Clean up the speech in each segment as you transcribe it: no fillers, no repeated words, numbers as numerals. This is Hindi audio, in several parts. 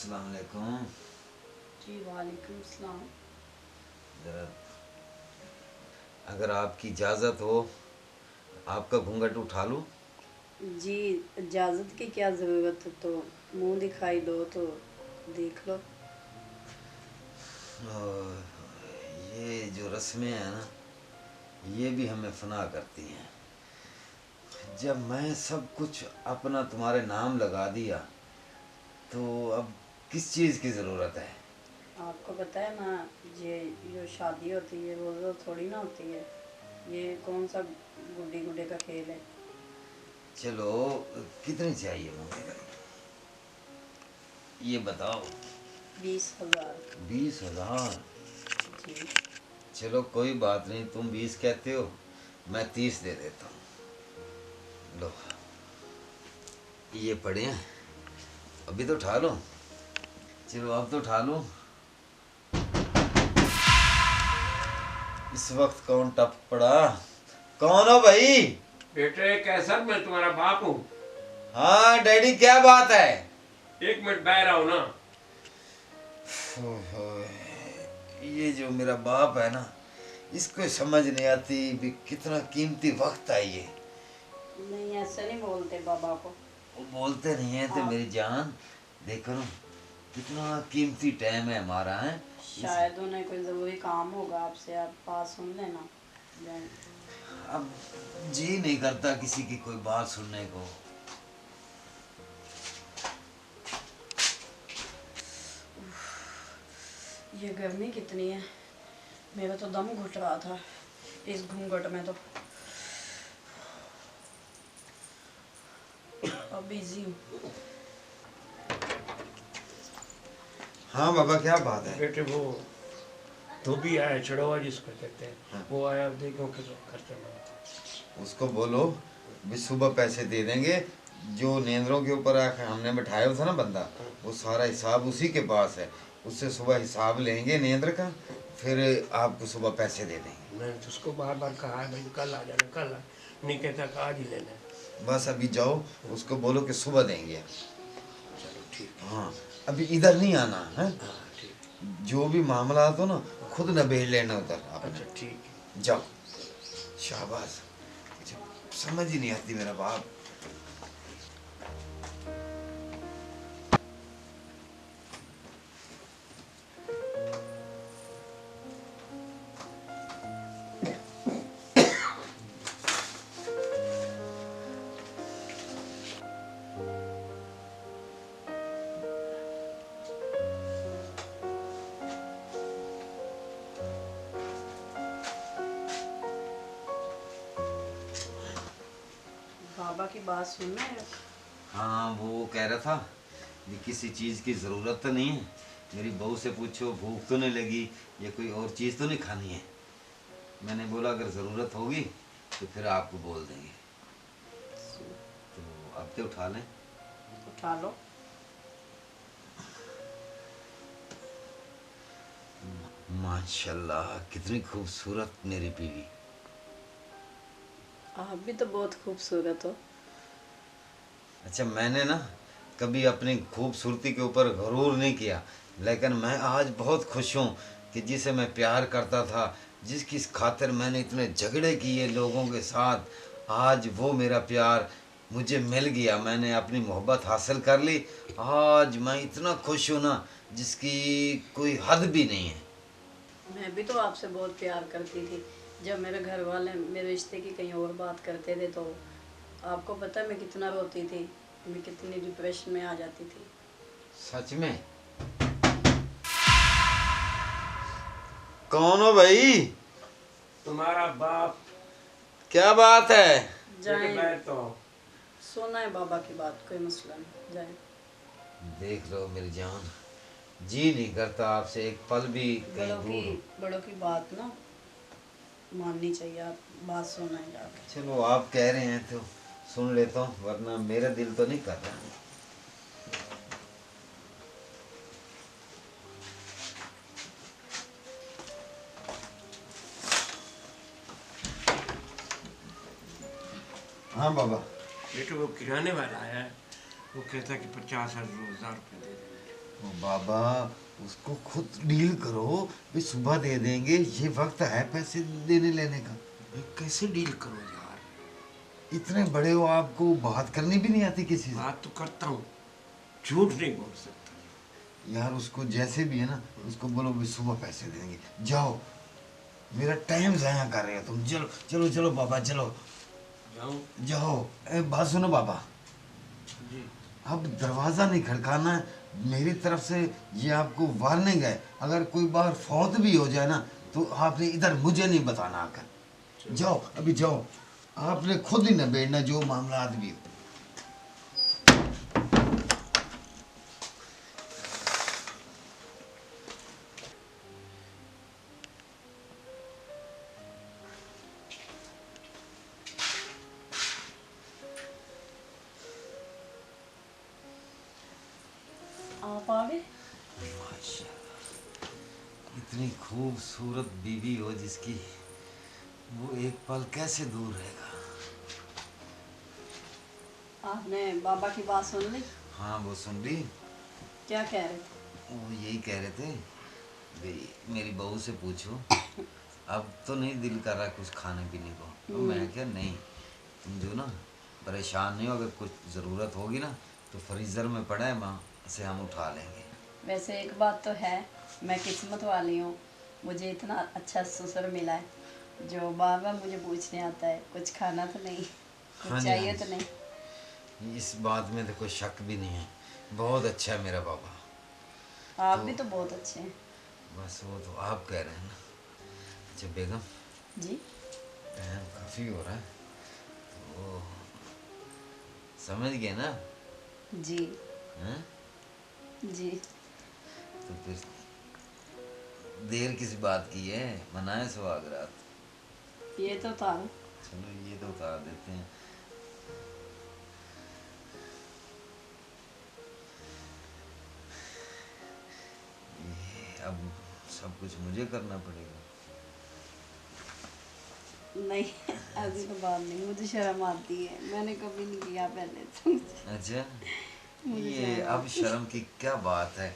अस्सलाम वालेकुम। जी वालेकुम सलाम। ज़रा अगर आपकी इजाज़त हो आपका घूंघट उठा लूँ? जी इजाज़त की क्या ज़रूरत है, तो मुंह दिखाई दो तो देख लो। और ये जो रस्में हैं ना, ये भी हमें फना करती हैं। जब मैं सब कुछ अपना तुम्हारे नाम लगा दिया तो अब किस चीज़ की ज़रूरत है? आपको पता है ना, ये जो शादी होती है वो तो थोड़ी ना होती है। ये कौन सा गुड्डी गुड्डे का खेल है। चलो, कितनी चाहिए मुझे, ये बताओ। 20,000। 20,000? जी। चलो कोई बात नहीं, तुम 20 कहते हो, मैं 30 दे देता हूँ। लो, ये पड़े हैं, अभी तो उठा लो। चलो अब तो उठा लो। इस वक्त कौन टप पड़ा? कौन हो भाई? बेटे कैसर, मैं तुम्हारा बाप हूँ। हाँ डैडी, क्या बात है? 1 मिनट बाहर आओ ना। ओहो, ये जो मेरा बाप है ना, इसको समझ नहीं आती भी कितना कीमती वक्त है ये। नहीं, ऐसे नहीं बोलते बाबा को। वो बोलते नहीं है तो आप मेरी जान, देखो ना कितना कीमती टाइम है हमारा है। शायद उन्हें कोई ज़रूरी काम होगा आपसे, आप बात सुन लेना। जाए। अब जी नहीं करता किसी की कोई बात सुनने को। ये गर्मी कितनी है, मेरा तो दम घुट रहा था इस घूंघट में। तो अब बिजी हूँ। हाँ बाबा, क्या बात है? बेटे वो धोबी आया, चढ़वा जिसको कहते हैं, हाँ। वो आया, देखो किस खर्चा में। उसको बोलो भी सुबह पैसे दे देंगे। जो नेंद्रों के ऊपर हमने बैठाया था ना बंदा, वो सारा हिसाब उसी के पास है। उससे सुबह हिसाब लेंगे नेंद्र का, फिर आपको सुबह पैसे दे देंगे। मैंने तो उसको बार बार कहा है भाई कल आ जाना, कल आ, नहीं कहता कि आज ही लेना है। बस अभी जाओ, उसको बोलो कि सुबह देंगे। चलो ठीक है। हाँ, अभी इधर नहीं आना है। हाँ ठीक। जो भी मामला हो ना, खुद नबेड़ लेना उधर आपने। अच्छा ठीक है। जाओ। शाबाश। समझ ही नहीं आती मेरा बाप। बाबा की बात सुनना है। हाँ, वो कह रहा था कि किसी चीज़ की ज़रूरत तो नहीं है, मेरी बहू से पूछो भूख तो नहीं लगी या कोई और चीज़ तो नहीं खानी है। मैंने बोला अगर ज़रूरत होगी तो फिर आपको बोल देंगे। तो अब तो उठा लें। उठा लो। माशाल्लाह, कितनी खूबसूरत मेरी बीवी। आप भी तो बहुत खूबसूरत हो। अच्छा, मैंने ना कभी अपनी खूबसूरती के ऊपर गरूर नहीं किया, लेकिन मैं आज बहुत खुश हूँ कि जिसे मैं प्यार करता था, जिसकी खातिर मैंने इतने झगड़े किए लोगों के साथ, आज वो मेरा प्यार मुझे मिल गया। मैंने अपनी मोहब्बत हासिल कर ली। आज मैं इतना खुश हूँ ना, जिसकी कोई हद भी नहीं है। मैं भी तो आपसे बहुत प्यार करती थी। जब मेरे घर वाले मेरे रिश्ते की कहीं और बात करते थे तो आपको पता है मैं कितना रोती थी, मैं कितनी डिप्रेशन में आ जाती थी। सच में? कौन हो भाई? तुम्हारा बाप। क्या बात है? बेटे जाए, बैठ तो। सोना है बाबा की बात, कोई मसला नहीं, जाए। देख लो मेरी जान, जी नहीं करता आपसे एक पल भी कहीं दूर हो। बड़ों की बात ना माननी चाहिए, आप बात सुना है जाके। चलो आप कह रहे हैं तो सुन लेता हूँ, वरना मेरा दिल तो नहीं कर रहा। हाँ बाबा। बेटे वो किराने वाला आया है, वो कहता कि 50,000 रुपये दे देंगे। ओ बाबा, उसको खुद डील करो। भी सुबह दे देंगे, ये वक्त है पैसे देने लेने का। मैं कैसे डील करूं यार? इतने बड़े हो, आपको बात करनी भी नहीं आती किसी से? बात तो करता हूँ, झूठ नहीं बोल सकता। यार उसको जैसे भी है ना, उसको बोलो भी सुबह पैसे देंगे। जाओ, मेरा टाइम जाया कर रहे हो तुम। चलो चलो चलो बाबा, चलो जाऊं? जाओ। बात सुनो बाबा, जी। अब दरवाज़ा नहीं खड़काना है। मेरी तरफ से ये आपको वार्निंग है। अगर कोई बार फौत भी हो जाए ना, तो आपने इधर मुझे नहीं बताना आकर। जाओ अभी जाओ, आपने खुद ही न बैठना जो मामला भी हो। आप आ गए? इतनी खूबसूरत बीवी हो जिसकी, वो एक पल कैसे दूर रहेगा। आपने बाबा की बात सुन ली? हाँ वो सुन ली। क्या कह रहे थे? वो यही कह रहे थे भाई मेरी बहू से पूछो, अब तो नहीं दिल कर रहा कुछ खाने पीने को। तो मैं क्या, नहीं तुम जो ना परेशान नहीं हो, अगर कुछ ज़रूरत होगी ना तो फ्रीज़र में पड़ा है, वहाँ से हम उठा लेंगे। वैसे एक बात तो है, मैं किस्मत वाली हूँ, मुझे इतना अच्छा ससुर मिला है जो बार बार मुझे पूछने आता है कुछ खाना तो नहीं, कुछ हाँ जी, चाहिए हाँ तो जी। नहीं। इस बात में तो कोई शक भी नहीं है, बहुत अच्छा है मेरा बाबा। आप तो भी तो बहुत अच्छे हैं। बस वो तो आप कह रहे हैं ना। अच्छा बेगम, जी। टाइम काफ़ी हो रहा है, तो समझ गए ना? जी। हैं? जी। तो फिर देर किस बात की है, मनाए सुहागरात। ये तो था। चलो ये तो उतार देते हैं। ये अब सब कुछ मुझे करना पड़ेगा। नहीं, ऐसी तो बात नहीं, मुझे शर्म आती है, मैंने कभी नहीं किया पहले तो। अच्छा, मुझे ये शर्म अब आती है। शर्म की क्या बात है?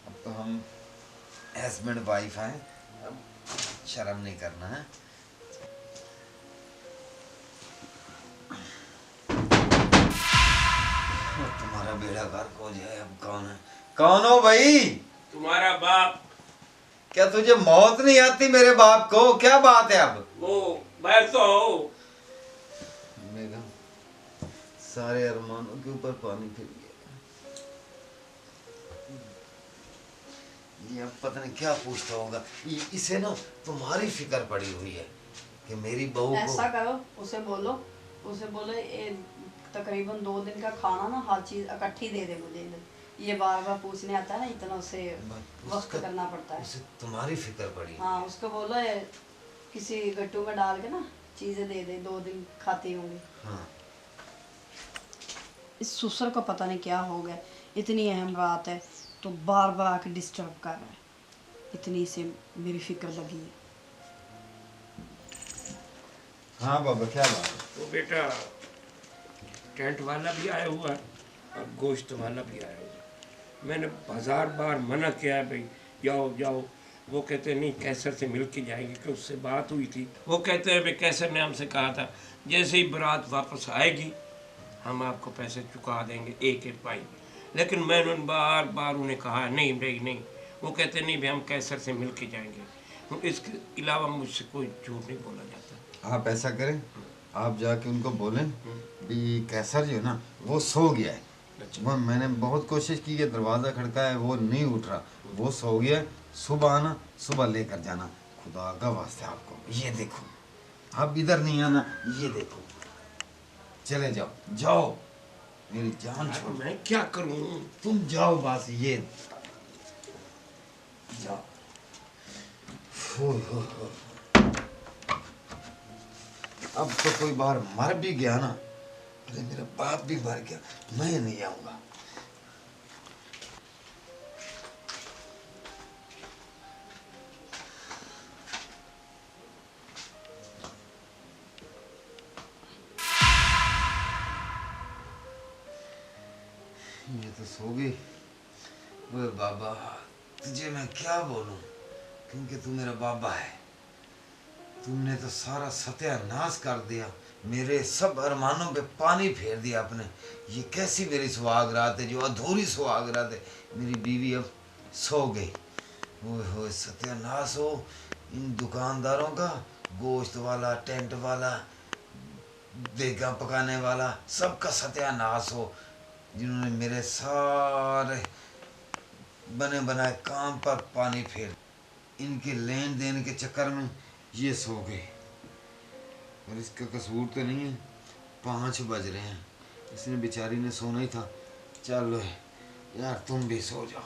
अब तो हम हस्बैंड वाइफ हैं, अब शर्म नहीं करना है। अब तुम्हारा बेड़ा गर्क हो जाए। अब कौन है? कौन हो भाई? तुम्हारा बाप। क्या तुझे मौत नहीं आती मेरे बाप को? क्या बात है अब? वो बैठ तो हो। बेगम, सारे अरमानों के ऊपर पानी फिर गया। ये अब पता नहीं क्या पूछता होगा। इसे ना तुम्हारी फिक्र पड़ी हुई है कि मेरी बहू को। ऐसा करो, उसे बोलो, उसे बोलो ये तकरीबन 2 दिन का खाना ना हर चीज़ इकट्ठी दे दे मुझे इधर। ये बार बार पूछने आता है ना, इतना उसे वक्त करना पड़ता है। उसे तुम्हारी फिक्र पड़ी। हाँ उसको बोलो ये किसी गट्टू में डाल के ना चीज़ें दे दे, 2 दिन खाती होंगी। हाँ इस ससुर को पता नहीं क्या हो गया, इतनी अहम बात है तो बार बार आके डिस्टर्ब कर रहा है, इतनी से मेरी फिक्र लगी है। हाँ बाबा, क्या बात है? वो बेटा टेंट वाला भी आया हुआ है और गोश्त वाला भी आया हुआ है। मैंने हजार बार मना किया है भाई जाओ जाओ। वो कहते हैं नहीं, कैसर से मिल के जाएंगे, कि उससे बात हुई थी। वो कहते हैं भाई कैसर ने हमसे कहा था जैसे ही बारात वापस आएगी हम आपको पैसे चुका देंगे एक एक पाई। लेकिन मैंने बार बार उन्हें कहा नहीं भाई नहीं। वो कहते नहीं भाई हम कैसर से मिल के जाएंगे। तो इसके अलावा मुझसे कोई झूठ नहीं बोला जाता। आप ऐसा करें, आप जाके उनको बोलें भी कैसर जो है ना वो सो गया है। अच्छा। वो मैंने बहुत कोशिश की है, दरवाज़ा खड़काया, वो नहीं उठ रहा, वो सो गया है। सुबह आना, सुबह लेकर जाना। खुदा का वास्ते आपको ये देखो, आप इधर नहीं आना, ये देखो। चले जाओ जाओ, मेरी जान यार, छोड़। मैं क्या करूं? तुम जाओ बस, ये जाओ। हो। अब तो कोई बार मर भी गया ना, अरे मेरा बाप भी मर गया, मैं नहीं आऊंगा। ये तो सो गई, ओए बाबा, तुझे मैं क्या बोलूं, क्योंकि तू मेरा बाबा है। तुमने तो सारा सत्यानाश कर दिया, मेरे सब अरमानों पे पानी फेर दिया आपने। ये कैसी मेरी सुहाग रात है, जो अधूरी सुहाग रात है। मेरी बीवी अब सो गई। ओए होए सत्यानाश हो इन दुकानदारों का, गोश्त वाला, टेंट वाला, देगा पकाने वाला, सबका सत्यानाश हो, जिन्होंने मेरे सारे बने बनाए काम पर पानी फेर। इनके लेन देन के चक्कर में ये सो गए, और इसका कसूर तो नहीं है। 5 बज रहे हैं, इसने बेचारी ने सोना ही था। चलो यार तुम भी सो जाओ।